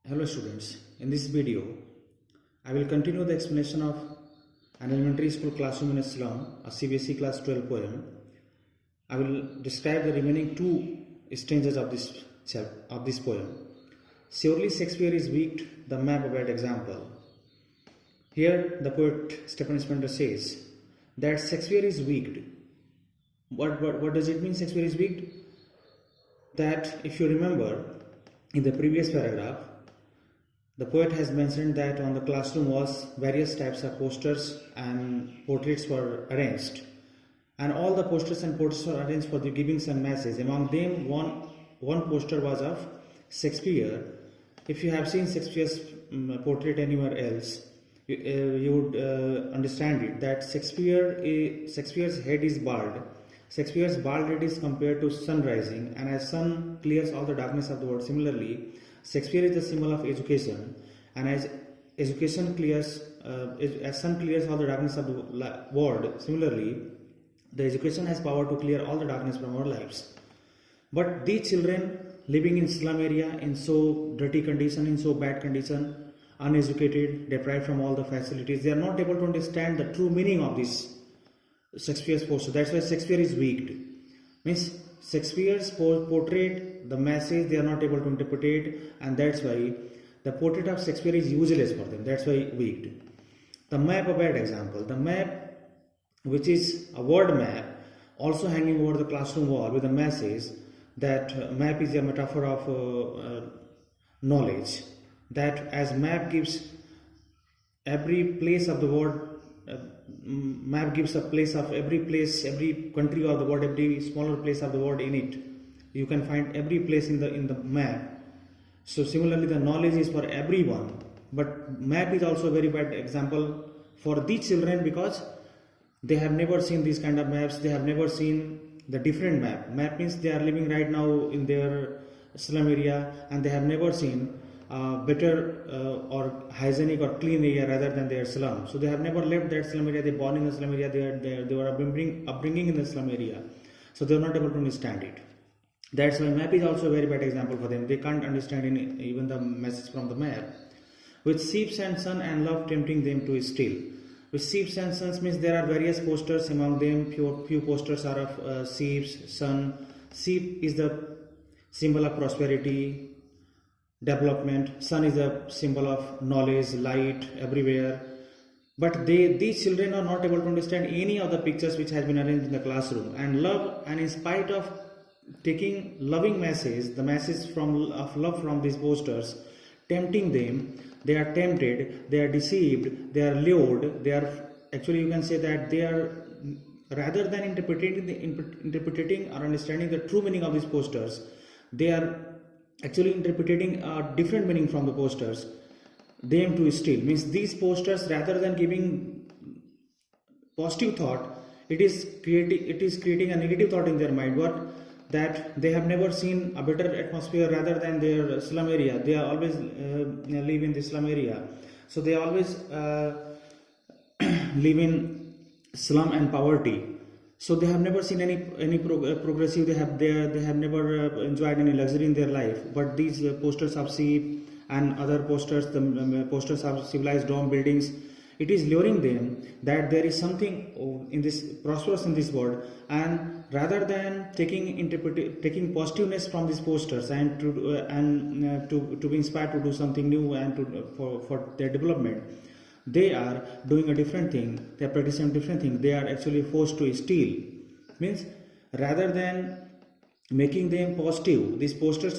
Hello students, in this video I will continue the explanation of an elementary school classroom in a slum, a CBSE class 12 poem. I will describe the remaining two stanzas of this poem. Surely Shakespeare is weak, the map a bad example. Here the poet Stephen Spencer says that Shakespeare is weak. What does it mean Shakespeare is weak? That if you remember in the previous paragraph, the poet has mentioned that on the classroom walls various types of posters and portraits were arranged, and all the posters and portraits were arranged for the giving some message. Among them one poster was of Shakespeare. If you have seen Shakespeare's portrait anywhere else, you would understand it that Shakespeare's head is bald. Shakespeare's bald head is compared to sun rising, and as sun clears all the darkness of the world, similarly Shakespeare is the symbol of education, and as education clears, as sun clears all the darkness of the world, similarly, the education has power to clear all the darkness from our lives. But these children living in slum area in so dirty condition, in so bad condition, uneducated, deprived from all the facilities, they are not able to understand the true meaning of this Shakespeare's poster. That's why Shakespeare is weak. Means Shakespeare's portrait, the message they are not able to interpret it, and that's why the portrait of Shakespeare is useless for them. That's why weak. The map, a bad example. The map, which is a word map, also hanging over the classroom wall with a message. That map is a metaphor of knowledge. That as map gives every place of the world. Map gives a place of every place, every country of the world, every smaller place of the world in it. You can find every place in the map. So similarly, the knowledge is for everyone. But map is also a very bad example for these children because they have never seen these kind of maps. They have never seen the different map. Map means they are living right now in their slum area, and they have never seen better or hygienic or clean area rather than their slum. So they have never left that slum area. They born in the slum area. They were upbringing in the slum area. So they are not able to understand it. That's why map is also a very bad example for them. They can't understand even the message from the map. With sheep and sun and love tempting them to steal. With sheep and suns means there are various posters. Among them, few posters are of sheep, sun. Sheep is the symbol of prosperity, development. Sun is a symbol of knowledge, light everywhere. But these children are not able to understand any of the pictures which has been arranged in the classroom. And love, and in spite of taking loving message, the message of love from these posters, tempting them, they are tempted, they are deceived, they are lured. They are actually, you can say that they are, rather than interpreting or understanding the true meaning of these posters, they are actually interpreting a different meaning from the posters. They aim to steal. Means these posters, rather than giving positive thought, it is creating a negative thought in their mind. What? That they have never seen a better atmosphere rather than their slum area. They are always live in the slum area. So they always live in slum and poverty. So they have never seen any progressive. They have never enjoyed any luxury in their life. But these posters of sheep and other posters, the posters of civilized dome buildings, it is luring them that there is something in this prosperous in this world. And rather than taking positiveness from these posters and to be inspired to do something new and for their development, they are doing a different thing. They are practicing a different thing. They are actually forced to steal. Means rather than making them positive, these posters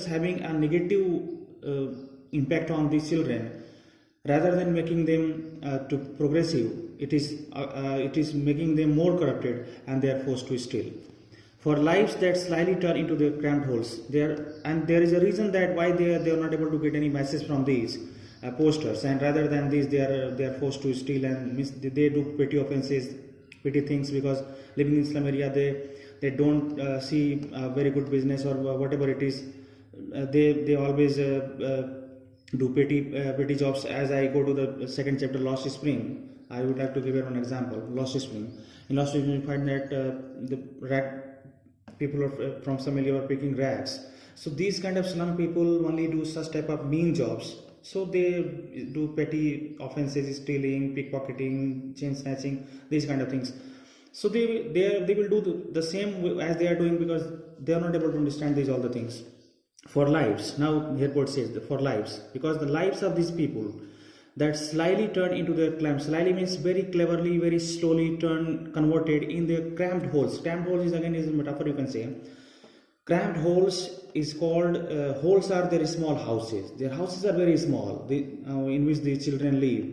having a negative impact on these children. Rather than making them to progressive, it is making them more corrupted, and they are forced to steal. For lives that slyly turn into their cramped holes. And there is a reason that why they are not able to get any message from these posters, and rather than this they are forced to steal, and they do petty offenses, petty things, because living in slum area they don't see very good business or whatever it is. They always do petty jobs. As I go to the second chapter, Lost Spring, I would like to give you one example. Lost Spring. In Lost Spring, you find that the people from some area were picking rags. So these kind of slum people only do such type of mean jobs. So they do petty offenses, stealing, pickpocketing, chain snatching, these kind of things. So they will do the same as they are doing, because they are not able to understand these all the things. For lives, now here quote says for lives, because the lives of these people that slyly turn into their clamp. Slyly means very cleverly, very slowly converted in their cramped holes. Cramped holes is again is a metaphor, you can say. Cramped holes is called, holes are their small houses. Their houses are very small, in which the children live,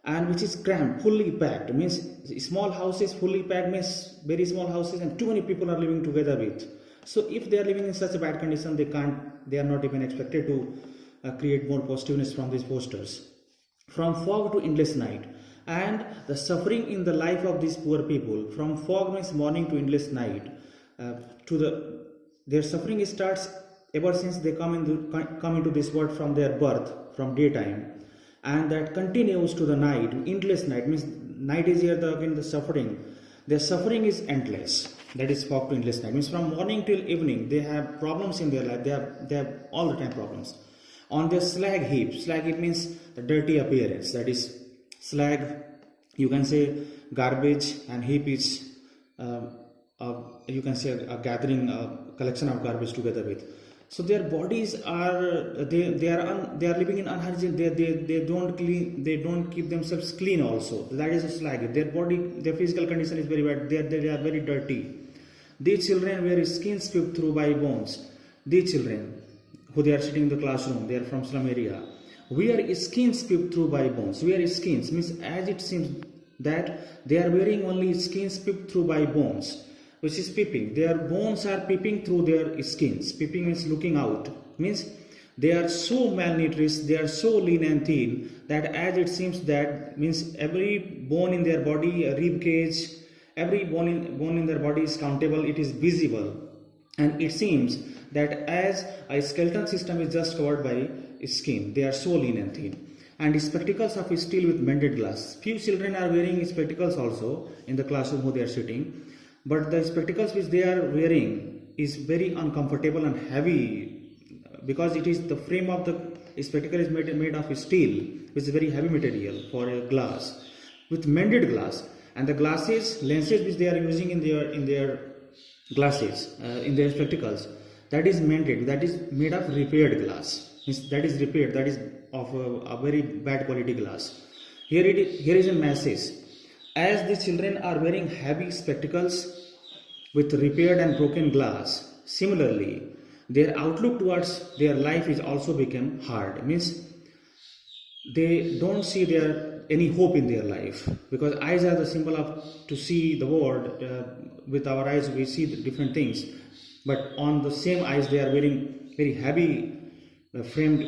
and which is cramped, fully packed. Means small houses, fully packed means very small houses, and too many people are living together with. So if they are living in such a bad condition, they are not even expected to create more positiveness from these posters. From fog to endless night, and the suffering in the life of these poor people, from fog means morning to endless night, their suffering starts ever since they come into this world from their birth, from daytime, and that continues to the night. Endless night means night is here again the suffering. Their suffering is endless. That is fog to endless night. Means from morning till evening they have problems in their life. They have all the time problems. On their slag heap means the dirty appearance. That is slag, you can say garbage, and heap is you can say a gathering, collection of garbage together with. So their bodies are they are living in unhygiene. They don't keep themselves clean also. That is a slag. Their physical condition is very bad. They are very dirty. These children wear skins peeped through by bones. These children who they are sitting in the classroom, they are from slum area. Wear skins peeped through by bones. Wear skins means as it seems that they are wearing only skins peeped through by bones, which is peeping. Their bones are peeping through their skins. Peeping means looking out. Means they are so malnourished, they are so lean and thin that as it seems that means every bone in their body, rib cage, every bone in their body is countable, it is visible. And it seems that as a skeleton system is just covered by skin, they are so lean and thin. And spectacles of steel with mended glass. Few children are wearing spectacles also in the classroom who they are sitting. But the spectacles which they are wearing is very uncomfortable and heavy, because it is the frame of the spectacle is made of steel, which is very heavy material for a glass, with mended glass. And the lenses which they are using in their glasses, in their spectacles, that is mended, that is made of repaired glass. That is repaired, that is of a very bad quality glass. Here is a message. As the children are wearing heavy spectacles with repaired and broken glass, similarly, their outlook towards their life is also become hard. Means they don't see any hope in their life, because eyes are the symbol of to see the world. With our eyes we see the different things, but on the same eyes they are wearing very heavy framed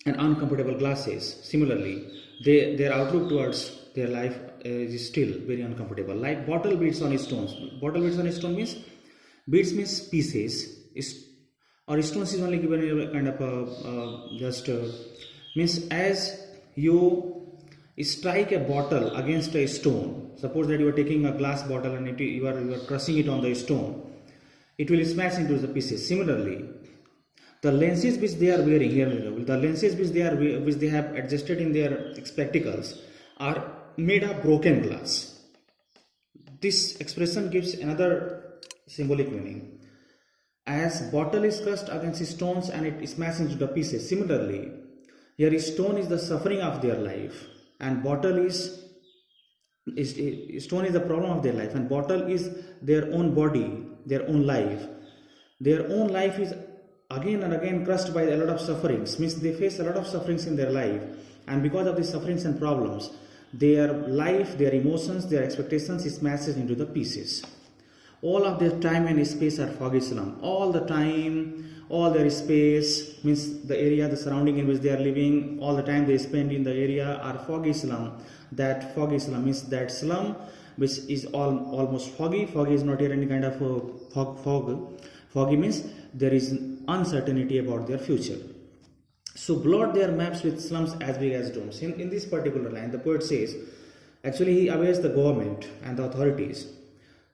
and uncomfortable glasses. Similarly, their outlook towards their life is still very uncomfortable. Like bottle beads on stones. Bottle beads on stone means, beads means pieces, or stones is only given a kind of means as you strike a bottle against a stone. Suppose that you are taking a glass bottle and you are crushing it on the stone, it will smash into the pieces. Similarly, the lenses which they are wearing here, the lenses which they have adjusted in their spectacles are made of broken glass. This expression gives another symbolic meaning. As bottle is crushed against stones and it smashes into the pieces, similarly, here stone is the suffering of their life, and bottle is stone is the problem of their life, and bottle is their own body, their own life. Their own life is again and again crushed by a lot of sufferings. Means they face a lot of sufferings in their life, and because of these sufferings and problems, their life, their emotions, their expectations is smashed into the pieces. All of their time and space are foggy slum. All the time, all their space, means the area, the surrounding in which they are living, all the time they spend in the area are foggy slum. That foggy slum is that slum which is almost foggy. Foggy is not here any kind of fog. Foggy means there is uncertainty about their future. So blot their maps with slums as big as domes. In this particular line, the poet says, actually he awares the government and the authorities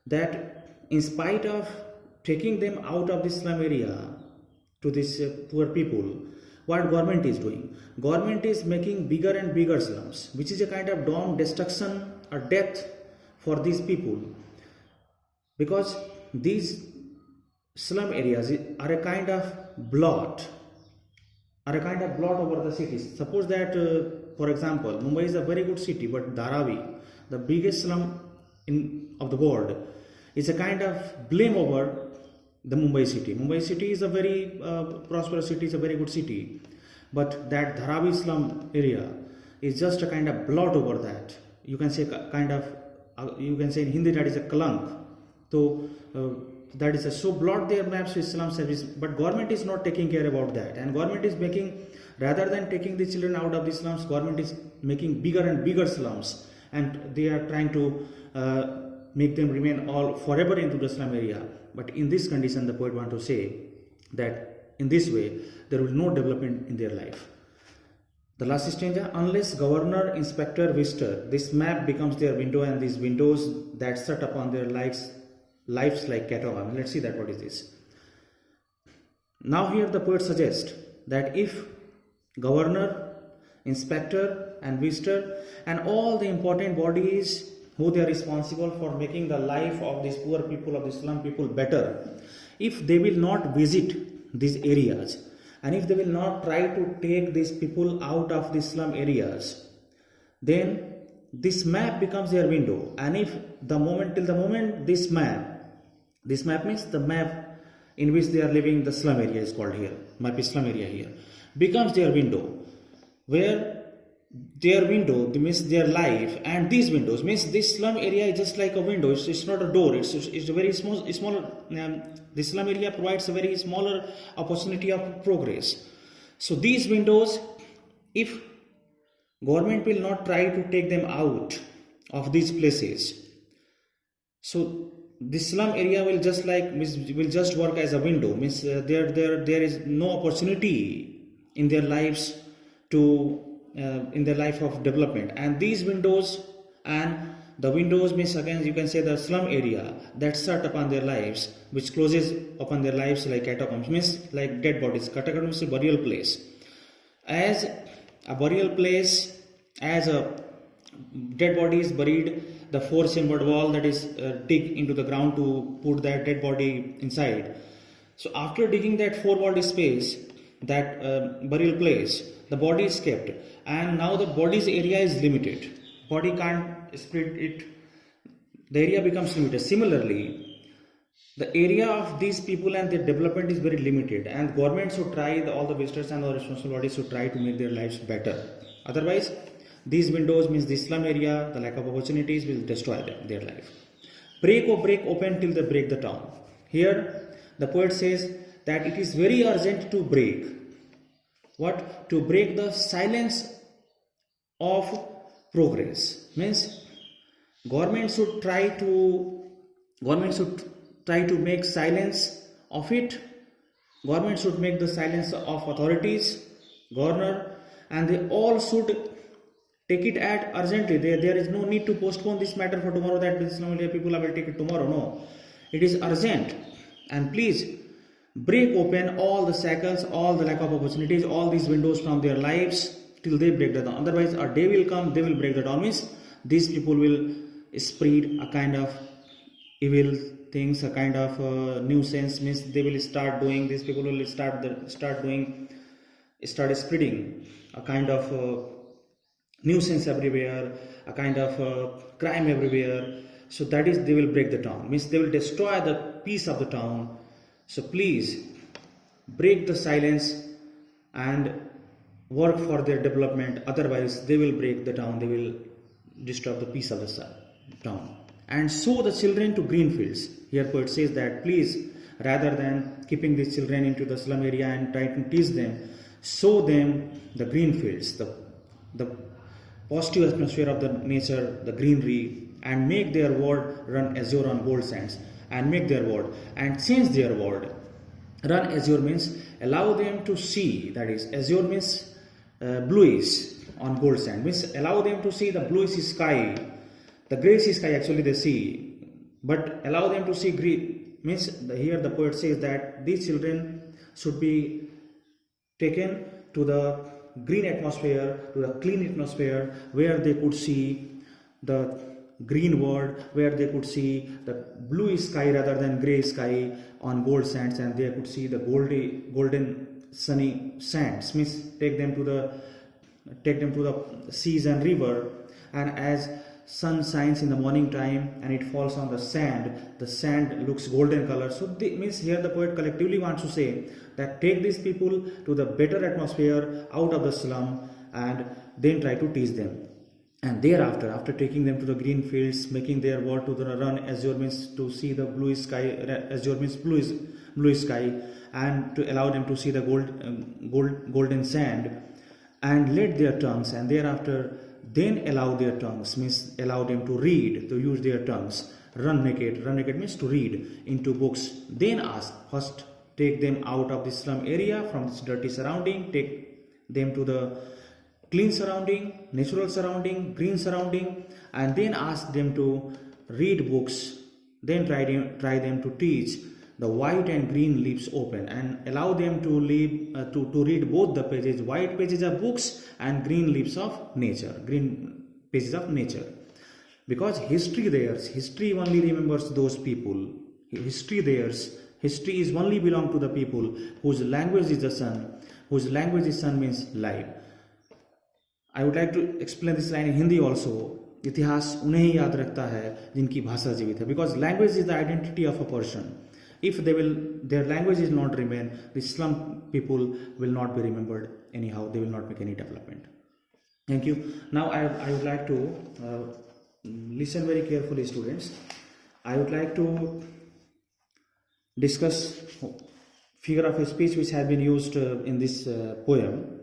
that in spite of taking them out of the slum area, to these poor people, what government is doing? Government is making bigger and bigger slums, which is a kind of dawn destruction or death for these people, because these slum areas are a kind of blot over the cities. Suppose that, for example, Mumbai is a very good city, but Dharavi, the biggest slum of the world, is a kind of blame over the Mumbai city. Mumbai city is a very prosperous city, is a very good city, but that Dharavi slum area is just a kind of blot over that. You can say you can say in Hindi that is a kalank. So that is a so blot their maps with slum service, but government is not taking care about that, and government is making, rather than taking the children out of the slums, government is making bigger and bigger slums, and they are trying to make them remain all forever into the slum area. But in this condition, the poet want to say that in this way there will be no development in their life. The last stanza: unless governor, inspector, visitor, this map becomes their window, and these windows that set upon their lives like catalogue. Let's see that what is this. Now here the poet suggests that if governor, inspector and visitor and all the important bodies who they are responsible for making the life of these poor people, of the slum people better, if they will not visit these areas, and if they will not try to take these people out of the slum areas, then this map becomes their window. And if till the moment this map means the map in which they are living, the slum area is called here, map is slum area here, becomes their window, where their window means their life, and these windows means this slum area is just like a window. It's not a door. It's a very smaller. This slum area provides a very smaller opportunity of progress. So these windows, if government will not try to take them out of these places, so this slum area will just work as a window. Means there is no opportunity in their lives to in their life of development. And these windows, and the windows means again you can say the slum area that shut upon their lives, which closes upon their lives like catacombs, means like dead bodies. Catacombs is a burial place. As a burial place, as a dead body is buried, the four-chambered wall that is dig into the ground to put that dead body inside. So after digging that four-walled space, that burial place, the body is kept, and now the body's area is limited. Body can't spread it. The area becomes limited. Similarly, the area of these people and their development is very limited, and government should try, all the visitors and the responsible bodies should try to make their lives better. Otherwise, these windows means the slum area, the lack of opportunities will destroy their life. Break open till they break the town. Here, the poet says that it is very urgent to break. What? To break the silence of progress. Means government should try to make silence of it. Government should make the silence of authorities, governor, and they all should take it at urgently. There is no need to postpone this matter for tomorrow, that this people will take it tomorrow. No, it is urgent, and please break open all the shackles, all the lack of opportunities, all these windows from their lives till they break the dawn. Otherwise, a day will come, they will break the dawn. Means these people will spread a kind of evil things, a kind of nuisance. Means they will start doing. These people will start spreading a kind of nuisance everywhere, a kind of crime everywhere. So that is, they will break the town. Means they will destroy the peace of the town. So please break the silence and work for their development. Otherwise, they will break the town. They will disturb the peace of the town. And sow the children to green fields. Here poet says that please, rather than keeping these children into the slum area and trying to teach them, sow them the green fields, the positive atmosphere of the nature, the greenery, and make their world run azure on gold sands. And make their world and change their world. Run azure means allow them to see, that is, azure means bluish on gold sand, means allow them to see the bluish sky, the grayish sky actually they see, but allow them to see green. Means here the poet says that these children should be taken to the green atmosphere, to the clean atmosphere, where they could see the green world, where they could see the blue sky rather than grey sky on gold sands, and they could see the golden sunny sands. Means take them to the seas and river, and as sun shines in the morning time and it falls on the sand looks golden color. So means here the poet collectively wants to say that take these people to the better atmosphere out of the slum and then try to teach them. And thereafter, after taking them to the green fields, making their world to the run azure, means to see the blue sky, azure means blue sky, and to allow them to see the golden sand, and let their tongues, and thereafter then allow their tongues, means allow them to read, to use their tongues, run naked means to read, into books. Then ask, first take them out of the slum area, from this dirty surrounding, take them to the clean surrounding, natural surrounding, green surrounding, and then ask them to read books. Then try them to teach the white and green leaves open, and allow them to read both the pages, white pages of books and green leaves of nature, green pages of nature. Because history only remembers those people. History is only belong to the people whose language is the sun, whose language is sun means life. I would like to explain this line in Hindi also. इतिहास उन्हें ही याद रखता है जिनकी भाषा जीवित है. Because language is the identity of a person. If their language is not remain, the slum people will not be remembered anyhow. They will not make any development. Thank you. Now I would like to listen very carefully, students. I would like to discuss figure of speech which has been used in this poem.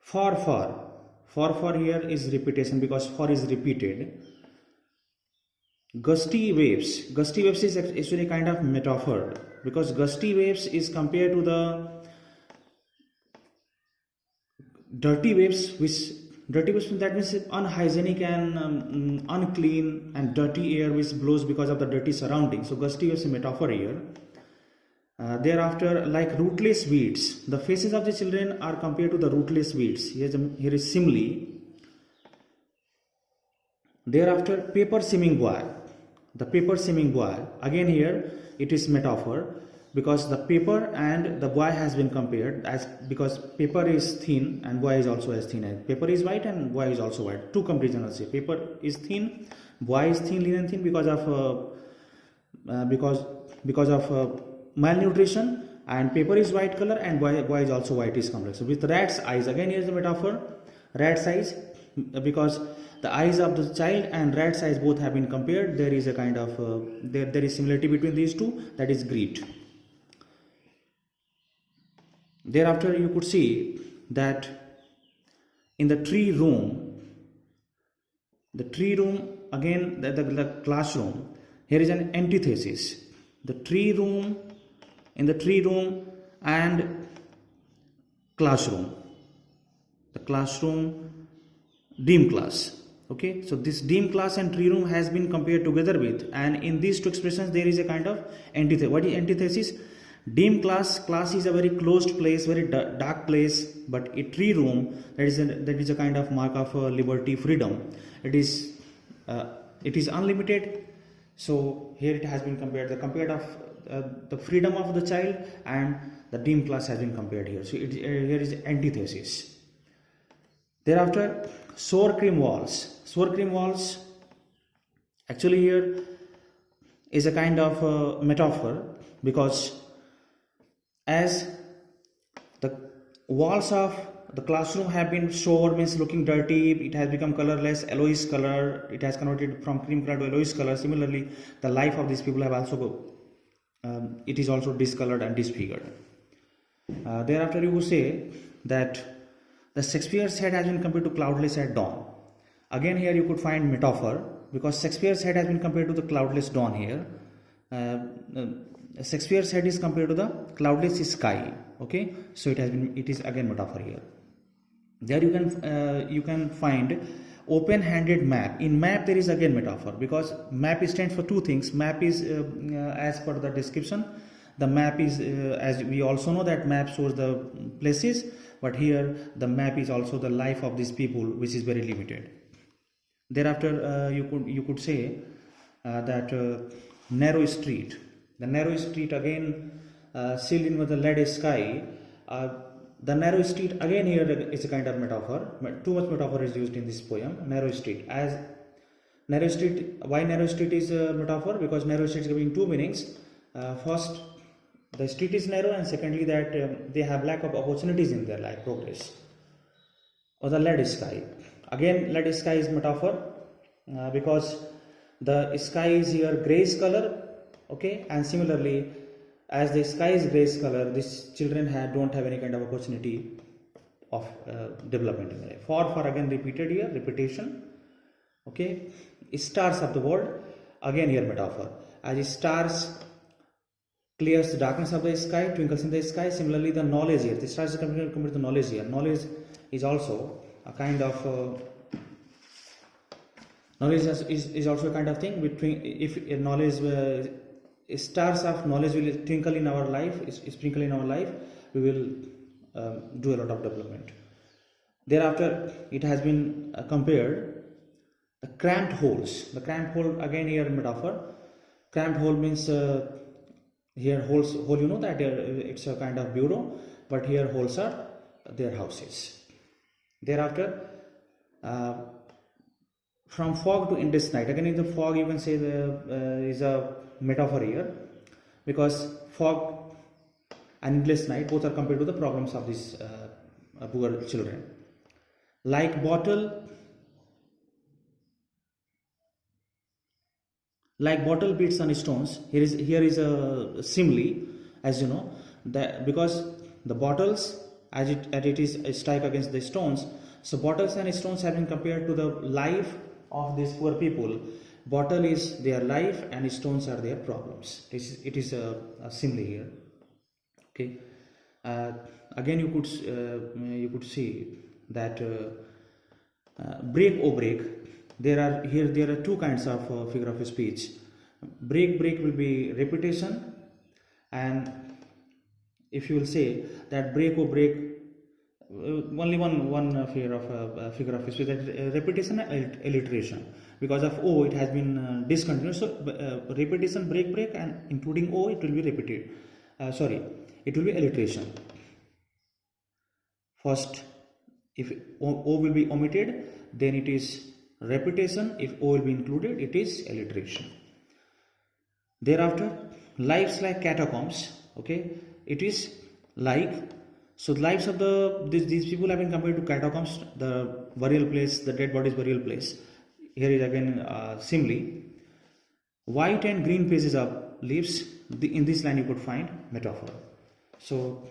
For here is repetition, because for is repeated. Gusty waves is actually a kind of metaphor, because gusty waves is compared to the dirty waves, that means unhygienic and unclean and dirty air which blows because of the dirty surroundings. So gusty waves is a metaphor here. Thereafter, like rootless weeds, the faces of the children are compared to the rootless weeds. Here is simile. Thereafter, paper seeming boy. The paper seeming boy. Again here it is metaphor, because the paper and the boy has been compared, as because paper is thin and boy is also as thin. As paper is white and boy is also white. Two comparison I'll say. Paper is thin, boy is thin, lean and thin because of malnutrition, and paper is white color and boy is also white is complex. So with rat's eyes, again here is the metaphor, rat's eyes, because the eyes of the child and rat's eyes both have been compared. There is a kind of there is similarity between these two, that is greed. Thereafter you could see that in the tree room again, the classroom, here is an antithesis. In the tree room and classroom, the classroom, dim class. Okay, so this dim class and tree room has been compared together with, and in these two expressions there is a kind of antithesis. What is antithesis? Dim class is a very closed place, very dark place, but a tree room, that is a kind of mark of liberty, freedom. It is unlimited. So here it has been compared the freedom of the child and the dim class has been compared here. So here is antithesis. Thereafter, sour cream walls actually here is a kind of metaphor, because as the walls of the classroom have been sour, means looking dirty, it has become colorless, yellowish color, it has converted from cream color to yellowish color. Similarly, the life of these people have also it is also discolored and disfigured. Thereafter you would say that the Shakespeare's head has been compared to cloudless at dawn. Again here you could find metaphor, because Shakespeare's head has been compared to the cloudless dawn here. Shakespeare's head is compared to the cloudless sky. Okay, so it is again metaphor here. There you can find open-handed map. In map there is again metaphor, because map stands for two things. Map is as per the description, The map is, as we also know, that map shows the places, but here the map is also the life of these people, which is very limited. Thereafter, you could say that narrow street. The narrow street again sealed in with the lead sky. The narrow street again here is a kind of metaphor. Too much metaphor is used in this poem. Narrow street. As narrow street, why narrow street is a metaphor? Because narrow street is giving two meanings. First, the street is narrow, and secondly that they have lack of opportunities in their life progress. Or the lead sky. Again, lead sky is metaphor because the sky is here grayish color, okay, and similarly, as the sky is grayish color, these children don't have any kind of opportunity of development in life. For again repeated here, repetition, okay. Stars of the world, again here metaphor. As stars clears the darkness of the sky, twinkles in the sky. Similarly, the knowledge here, the stars are compared to the knowledge here. Knowledge is also a kind of knowledge is also a kind of thing. Between if knowledge stars of knowledge will twinkle in our life, sprinkle in our life, we will do a lot of development. Thereafter, it has been compared the cramped holes. The cramped hole again here metaphor. Cramped hole means here hole you know that it's a kind of bureau, but here holes are their houses. Thereafter, from fog to endless night. Again, in the fog, you can say is a metaphor here, because fog and endless night both are compared to the problems of these poor children. Like bottle beats on stones. Here is a simile, as you know, that because the bottles as it is strike against the stones. So bottles and stones have been compared to the life of these poor people. Bottle is their life and stones are their problems. It is a simile here. Okay. Again, you could see that break or break. There are two kinds of figure of speech. Break will be repetition, and if you will say that break or break, only one figure of speech, that repetition and alliteration. Because of O, it has been discontinued. So repetition, break, and including O, it will be repeated. It will be alliteration. First, if O will be omitted, then it is repetition. If O will be included, it is alliteration. Thereafter, lives like catacombs. Okay, it is like. So the lives of these people have been compared to catacombs, the burial place, the dead body's burial place. Here is again simile. White and green pages of leaves. In this line you could find metaphor. So